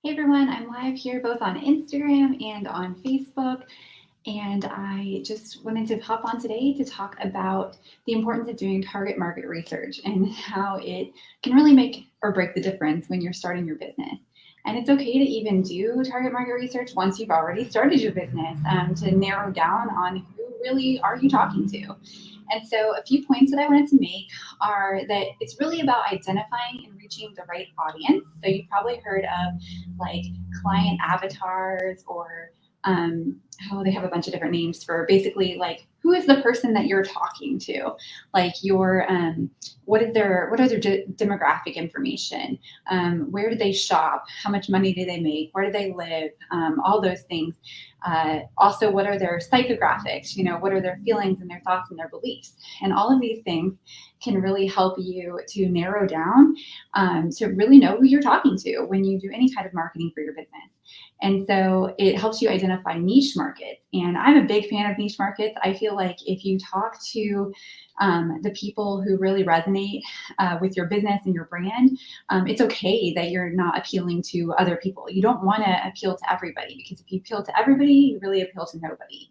Hey everyone, I'm live here both on Instagram and on Facebook, and I just wanted to hop on today to talk about the importance of doing target market research and how it can really make or break the difference when you're starting your business. And it's okay to even do target market research once you've already started your business to narrow down on who really are you talking to. And so, a few points that I wanted to make are that it's really about identifying and reaching the right audience. So, you've probably heard of like client avatars or they have a bunch of different names for basically like who is the person that you're talking to, like your what are their demographic information, where do they shop, how much money do they make, where do they live, all those things. Also, what are their psychographics? What are their feelings and their thoughts and their beliefs? And all of these things can really help you to narrow down, to really know who you're talking to when you do any kind of marketing for your business. And so it helps you identify niche markets. And I'm a big fan of niche markets. I feel like if you talk to the people who really resonate with your business and your brand, it's okay that you're not appealing to other people. You don't want to appeal to everybody, because if you appeal to everybody, you really appeal to nobody.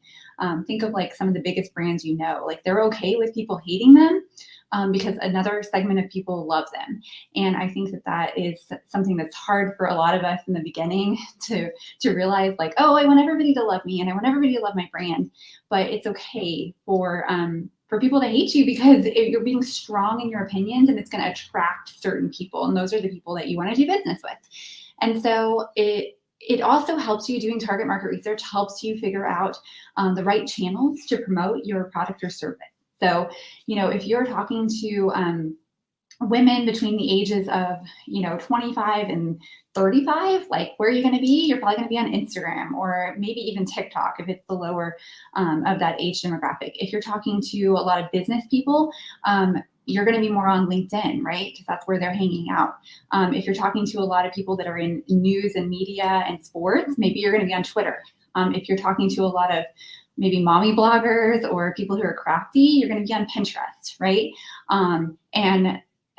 Think of like some of the biggest brands, like they're okay with people hating them, because another segment of people love them. And I think that is something that's hard for a lot of us in the beginning to realize, like, oh, I want everybody to love me and I want everybody to love my brand. But it's okay for people to hate you, because you're being strong in your opinions, and it's going to attract certain people. And those are the people that you want to do business with. And so it also helps you, doing target market research helps you figure out the right channels to promote your product or service. So, if you're talking to women between the ages of 25 and 35, like, where are you going to be? You're probably going to be on Instagram, or maybe even TikTok if it's the lower of that age demographic. If you're talking to a lot of business people, you're going to be more on LinkedIn, right? Because that's where they're hanging out. If you're talking to a lot of people that are in news and media and sports, maybe you're going to be on Twitter. If you're talking to a lot of maybe mommy bloggers or people who are crafty, you're going to be on Pinterest, right?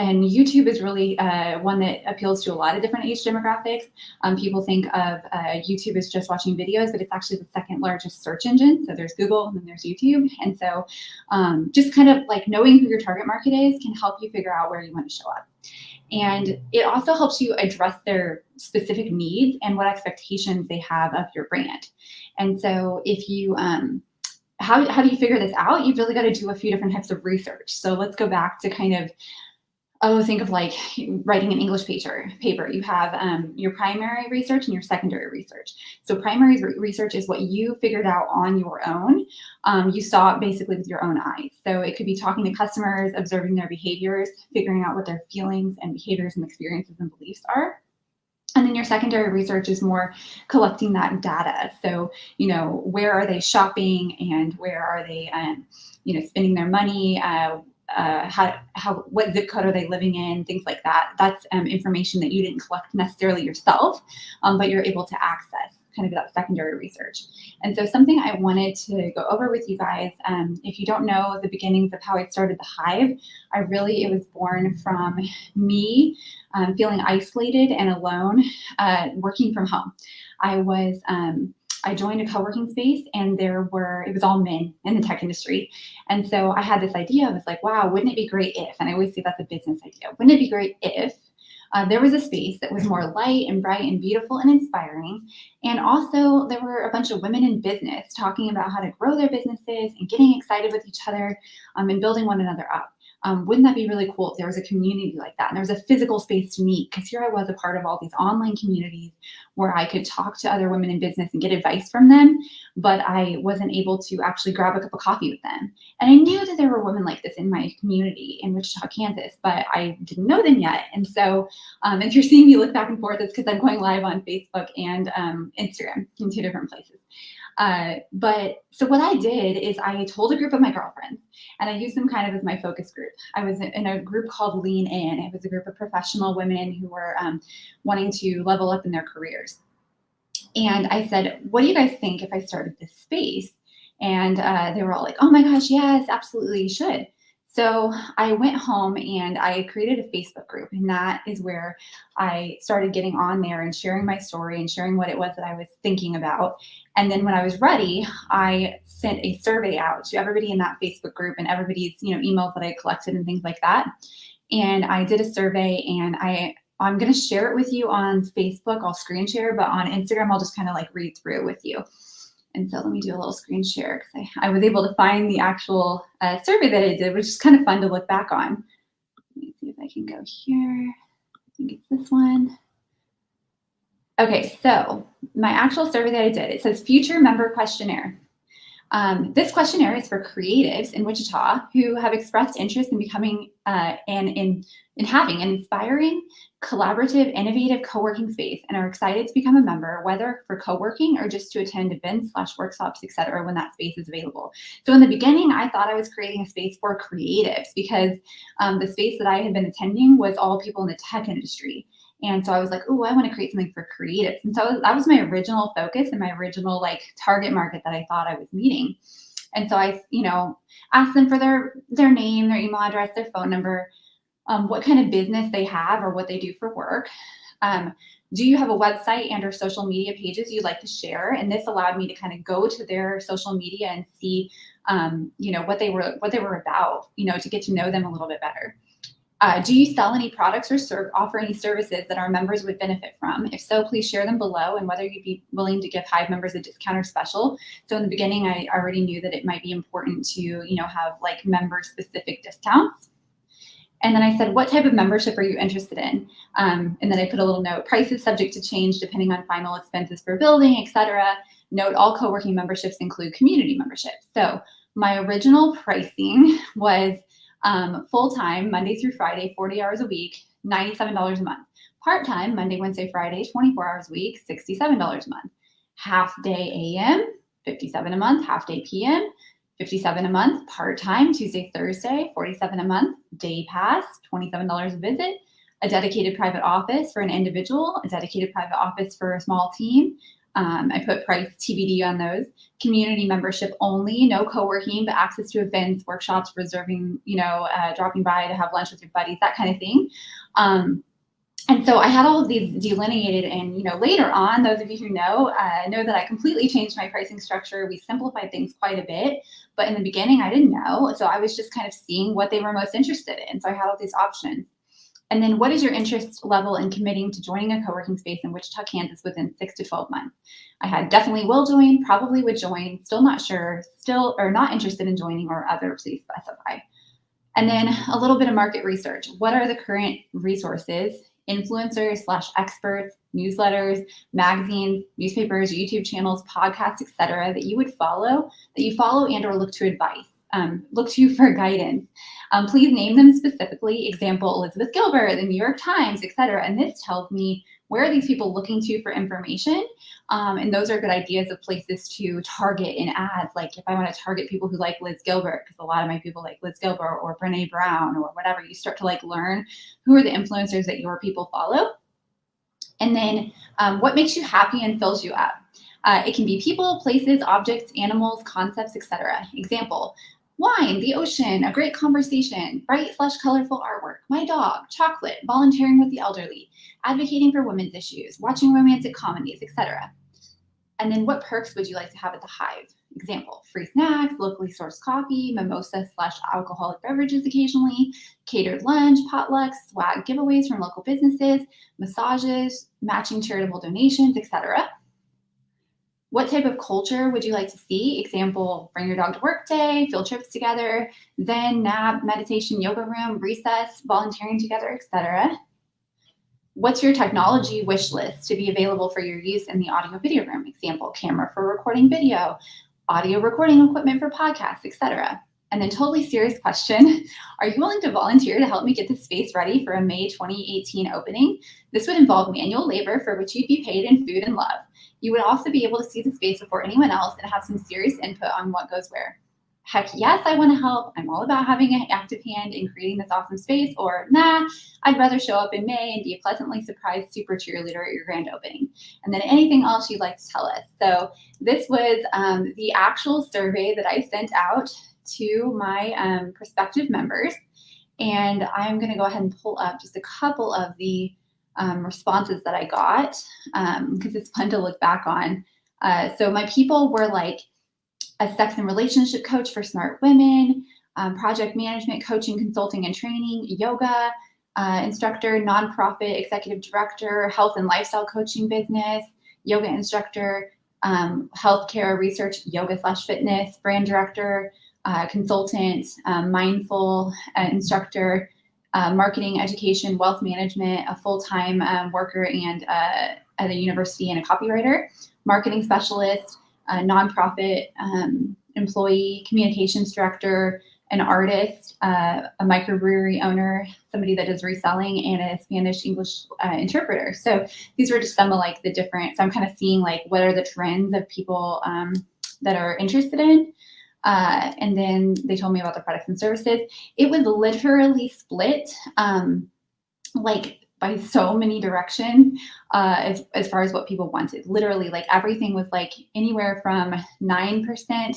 And YouTube is really one that appeals to a lot of different age demographics. People think of YouTube as just watching videos, but it's actually the second largest search engine. So there's Google and then there's YouTube. And so just kind of like knowing who your target market is can help you figure out where you want to show up. And it also helps you address their specific needs and what expectations they have of your brand. And so if you how do you figure this out? You've really got to do a few different types of research. So let's go back to kind of, think of like writing an English paper. You have your primary research and your secondary research. So primary research is what you figured out on your own. You saw it basically with your own eyes. So it could be talking to customers, observing their behaviors, figuring out what their feelings and behaviors and experiences and beliefs are. And then your secondary research is more collecting that data. So, where are they shopping, and where are they, spending their money? What zip code are they living in? Things like that. That's information that you didn't collect necessarily yourself, but you're able to access kind of that secondary research. And so something I wanted to go over with you guys, if you don't know the beginnings of how I started the Hive, it was born from me feeling isolated and alone, working from home. I joined a co-working space, and it was all men in the tech industry. And so I had this idea. I was like, wow, wouldn't it be great if, and I always say that's a business idea, wouldn't it be great if there was a space that was more light and bright and beautiful and inspiring. And also there were a bunch of women in business talking about how to grow their businesses and getting excited with each other, and building one another up. Wouldn't that be really cool if there was a community like that, and there was a physical space to meet? Because here I was, a part of all these online communities where I could talk to other women in business and get advice from them, but I wasn't able to actually grab a cup of coffee with them. And I knew that there were women like this in my community in Wichita, Kansas, but I didn't know them yet. And so if you're seeing me look back and forth, it's because I'm going live on Facebook and Instagram in two different places. But so what I did is I told a group of my girlfriends, and I used them kind of as my focus group. I was in a group called Lean In. It was a group of professional women who were wanting to level up in their careers. And I said, what do you guys think if I started this space? And they were all like, oh my gosh, yes, absolutely, you should. So I went home and I created a Facebook group, and that is where I started getting on there and sharing my story and sharing what it was that I was thinking about. And then when I was ready, I sent a survey out to everybody in that Facebook group and everybody's, emails that I collected and things like that. And I did a survey, and I'm going to share it with you on Facebook. I'll screen share, but on Instagram, I'll just kind of like read through it with you. And so let me do a little screen share because I was able to find the actual survey that I did, which is kind of fun to look back on. Let me see if I can go here. I think it's this one. Okay, so my actual survey that I did, it says future member questionnaire. This questionnaire is for creatives in Wichita who have expressed interest in becoming and in having an inspiring, collaborative, innovative co-working space and are excited to become a member, whether for co-working or just to attend events/workshops, etc., when that space is available. So in the beginning, I thought I was creating a space for creatives because the space that I had been attending was all people in the tech industry. And so I was like, oh, I want to create something for creatives. And so that was my original focus and my original target market that I thought I was meeting. And so I, asked them for their name, their email address, their phone number, what kind of business they have or what they do for work. Do you have a website and or social media pages you'd like to share? And this allowed me to kind of go to their social media and see, what they were about, to get to know them a little bit better. Do you sell any products or offer any services that our members would benefit from? If so, please share them below and whether you'd be willing to give Hive members a discount or special. So in the beginning, I already knew that it might be important to, have member-specific discounts. And then I said, what type of membership are you interested in? And then I put a little note, prices subject to change depending on final expenses for building, etc. Note, all co-working memberships include community memberships. So my original pricing was full-time, Monday through Friday, 40 hours a week, $97 a month. Part-time, Monday, Wednesday, Friday, 24 hours a week, $67 a month. Half-day AM, $57 a month. Half-day PM, $57 a month. Part-time, Tuesday, Thursday, $47 a month. Day pass, $27 a visit. A dedicated private office for an individual, a dedicated private office for a small team. I put price TBD on those. Community membership only, no co-working, but access to events, workshops, reserving, dropping by to have lunch with your buddies, that kind of thing. And so I had all of these delineated, and later on, those of you who know that I completely changed my pricing structure. We simplified things quite a bit, but in the beginning, I didn't know. So I was just kind of seeing what they were most interested in. So I had all these options. And then what is your interest level in committing to joining a co-working space in Wichita, Kansas within 6 to 12 months? I had definitely will join, probably would join, still not sure, still or not interested in joining, or other, please specify. And then a little bit of market research. What are the current resources, influencers/experts, newsletters, magazines, newspapers, YouTube channels, podcasts, etc., that you follow and or look to advice? Look to for guidance. Please name them specifically. Example, Elizabeth Gilbert, the New York Times, etc. And this tells me where are these people looking to for information. And those are good ideas of places to target in ads. Like if I want to target people who like Liz Gilbert, because a lot of my people like Liz Gilbert or Brene Brown or whatever, you start to learn who are the influencers that your people follow. And then what makes you happy and fills you up. It can be people, places, objects, animals, concepts, etc. Example, wine, the ocean, a great conversation, bright/colorful artwork, my dog, chocolate, volunteering with the elderly, advocating for women's issues, watching romantic comedies, etc. And then what perks would you like to have at the Hive? Example, free snacks, locally sourced coffee, mimosa/alcoholic beverages occasionally, catered lunch, potlucks, swag giveaways from local businesses, massages, matching charitable donations, etc. What type of culture would you like to see? Example, bring your dog to work day, field trips together, Zen, nap, meditation, yoga room, recess, volunteering together, etc. What's your technology wish list to be available for your use in the audio video room? Example, camera for recording video, audio recording equipment for podcasts, etc. And then totally serious question, are you willing to volunteer to help me get this space ready for a May 2018 opening? This would involve manual labor for which you'd be paid in food and love. You would also be able to see the space before anyone else and have some serious input on what goes where. heck yes, I want to help. I'm all about having an active hand in creating this awesome space, or nah, I'd rather show up in May and be a pleasantly surprised super cheerleader at your grand opening. And then anything else you'd like to tell us. So this was the actual survey that I sent out to my prospective members. And I'm going to go ahead and pull up just a couple of the responses that I got because it's fun to look back on. So my people were like a sex and relationship coach for smart women, project management, coaching, consulting, and training, yoga instructor, nonprofit executive director, health and lifestyle coaching business, yoga instructor, healthcare research, yoga/fitness, brand director, consultant, mindful instructor, marketing, education, wealth management, a full-time worker and at a university and a copywriter, marketing specialist, a nonprofit employee, communications director, an artist, a microbrewery owner, somebody that does reselling, and a Spanish English interpreter. So these were just some of like the different, so I'm kind of seeing like what are the trends of people that are interested in. And then they told me about the products and services. It was literally split like by so many directions as far as what people wanted. Literally, like everything was like anywhere from 9%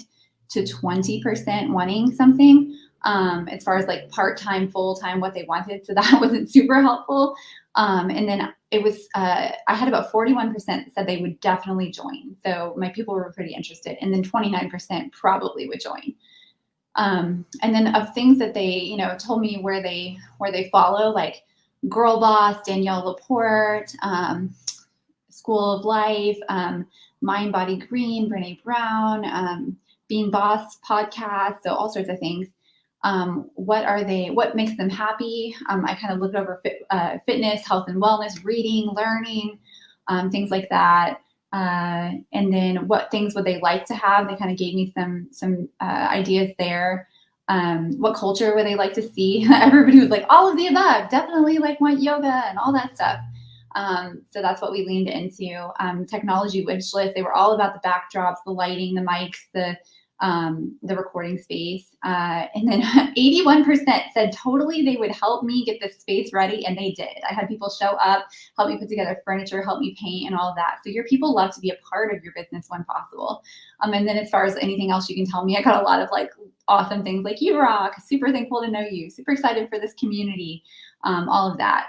to 20% wanting something as far as like part-time, full-time, what they wanted. So that wasn't super helpful. And then it was, I had about 41% said they would definitely join. So my people were pretty interested. And then 29% probably would join. And then of things that they, you know, told me where they follow, like Girl Boss, Danielle Laporte, School of Life, Mind Body Green, Brene Brown, Being Boss podcast, so all sorts of things. What makes them happy? I kind of looked over fitness, health and wellness, reading, learning, things like that. And then what things would they like to have? They kind of gave me some ideas there. What culture would they like to see? Everybody was like, all of the above, definitely like want yoga and all that stuff. So that's what we leaned into. Technology wish list. They were all about the backdrops, the lighting, the mics, the recording space. And then 81% said totally they would help me get this space ready, and they did. I had people show up, help me put together furniture, help me paint and all of that. So your people love to be a part of your business when possible. And then as far as anything else you can tell me, I got a lot of like awesome things like you rock, super thankful to know you, super excited for this community, all of that.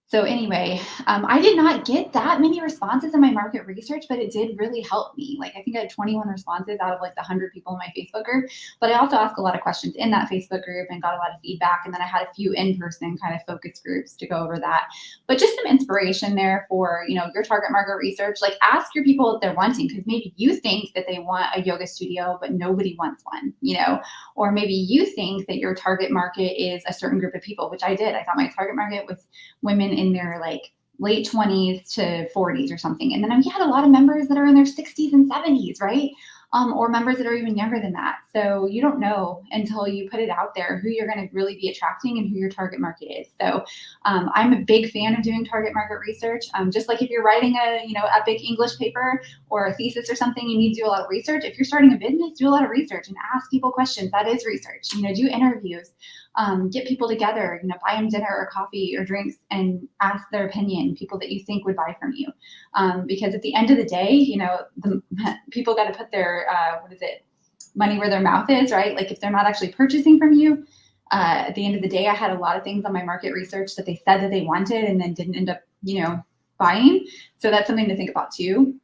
So anyway, I did not get that many responses in my market research, but it did really help me. Like I think I had 21 responses out of like the 100 people in my Facebook group, but I also asked a lot of questions in that Facebook group and got a lot of feedback. And then I had a few in-person kind of focus groups to go over that. But just some inspiration there for, you know, your target market research. Like ask your people what they're wanting, because maybe you think that they want a yoga studio, but nobody wants one, you know, or maybe you think that your target market is a certain group of people, which I did. I thought my target market was women in their like late 20s to 40s or something. And then we had a lot of members that are in their 60s and 70s, right? Or members that are even younger than that. So you don't know until you put it out there who you're going to really be attracting and who your target market is. So I'm a big fan of doing target market research. Just like if you're writing a, you know, epic English paper or a thesis or something, you need to do a lot of research. If you're starting a business, do a lot of research and ask people questions. That is research. You know, do interviews. Get people together, you know, buy them dinner or coffee or drinks and ask their opinion, people that you think would buy from you. Because at the end of the day, you know, people got to put their, money where their mouth is, right? Like if they're not actually purchasing from you, at the end of the day, I had a lot of things on my market research that they said that they wanted and then didn't end up, you know, buying. So that's something to think about too.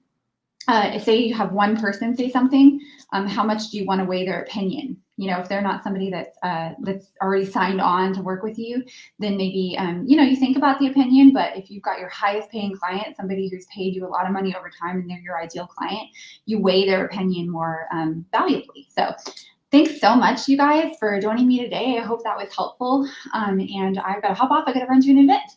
Say you have one person say something, how much do you want to weigh their opinion? You know, if they're not somebody that's already signed on to work with you, then maybe, you know, you think about the opinion, but if you've got your highest paying client, somebody who's paid you a lot of money over time and they're your ideal client, you weigh their opinion more valuably. So thanks so much, you guys, for joining me today. I hope that was helpful. And I've got to hop off. I got to run to an event.